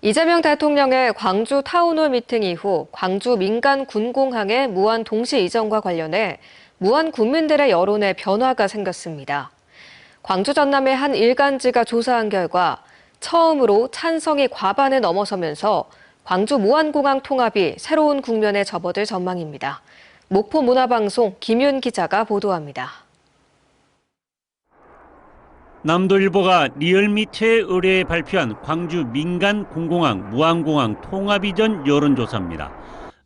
이재명 대통령의 광주 타운홀 미팅 이후 광주 민간 군공항의 무한 동시 이전과 관련해 무안 군민들의 여론에 변화가 생겼습니다. 광주 전남의 한 일간지가 조사한 결과 처음으로 찬성이 과반을 넘어서면서 광주 무안공항 통합이 새로운 국면에 접어들 전망입니다. 목포문화방송 김윤 기자가 보도합니다. 남도일보가 리얼미터에 의뢰해 발표한 광주 민간 군공항 무안공항 통합 이전 여론조사입니다.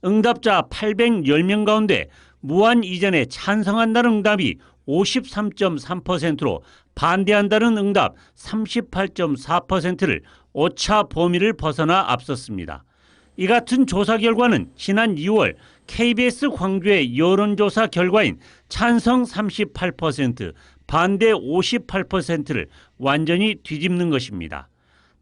응답자 810명 가운데 무안 이전에 찬성한다는 응답이 53.3%로 반대한다는 응답 38.4%를 오차 범위를 벗어나 앞섰습니다. 이 같은 조사 결과는 지난 2월 KBS 광주의 여론조사 결과인 찬성 38%, 반대 58%를 완전히 뒤집는 것입니다.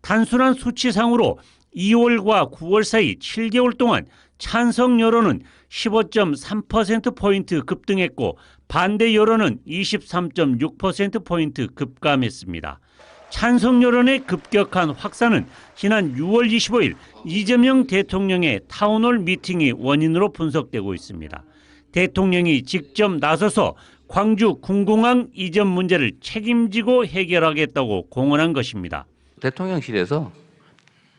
단순한 수치상으로 2월과 9월 사이 7개월 동안 찬성 여론은 15.3%포인트 급등했고 반대 여론은 23.6%포인트 급감했습니다. 찬성 여론의 급격한 확산은 지난 6월 25일 이재명 대통령의 타운홀 미팅이 원인으로 분석되고 있습니다. 대통령이 직접 나서서 광주 군공항 이전 문제를 책임지고 해결하겠다고 공언한 것입니다. 대통령실에서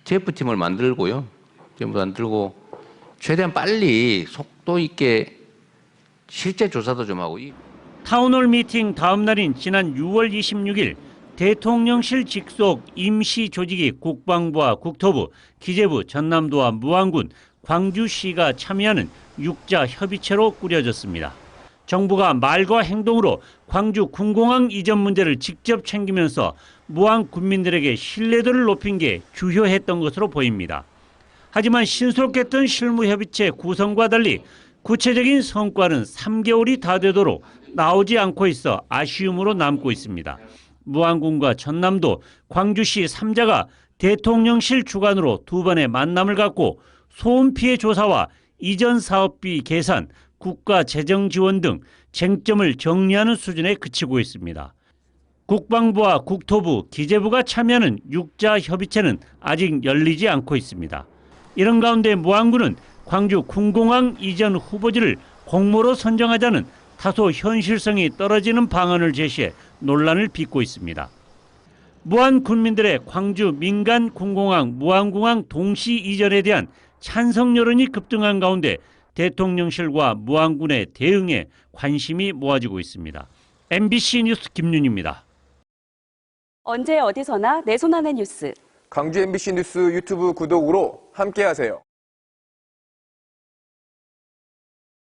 제프팀을 만들고 최대한 빨리 속도 있게 실제 조사도 좀 하고. 타운홀 미팅 다음 날인 지난 6월 26일 대통령실 직속 임시 조직이 국방부와 국토부, 기재부, 전남도와 무안군, 광주시가 참여하는 6자 협의체로 꾸려졌습니다. 정부가 말과 행동으로 광주 군공항 이전 문제를 직접 챙기면서 무안 군민들에게 신뢰도를 높인 게 주요했던 것으로 보입니다. 하지만 신속했던 실무협의체 구성과 달리 구체적인 성과는 3개월이 다 되도록 나오지 않고 있어 아쉬움으로 남고 있습니다. 무안군과 전남도, 광주시 3자가 대통령실 주관으로 두 번의 만남을 갖고 소음 피해 조사와 이전 사업비 계산, 국가 재정 지원 등 쟁점을 정리하는 수준에 그치고 있습니다. 국방부와 국토부, 기재부가 참여하는 6자 협의체는 아직 열리지 않고 있습니다. 이런 가운데 무안군은 광주 군공항 이전 후보지를 공모로 선정하자는 다소 현실성이 떨어지는 방안을 제시해 논란을 빚고 있습니다. 무안 군민들의 광주 민간 군공항 무안공항 동시 이전에 대한 찬성 여론이 급등한 가운데 대통령실과 무안군의 대응에 관심이 모아지고 있습니다. MBC 뉴스 김윤입니다. 언제 어디서나 내 손 안의 뉴스. 광주 MBC 뉴스 유튜브 구독으로 함께하세요.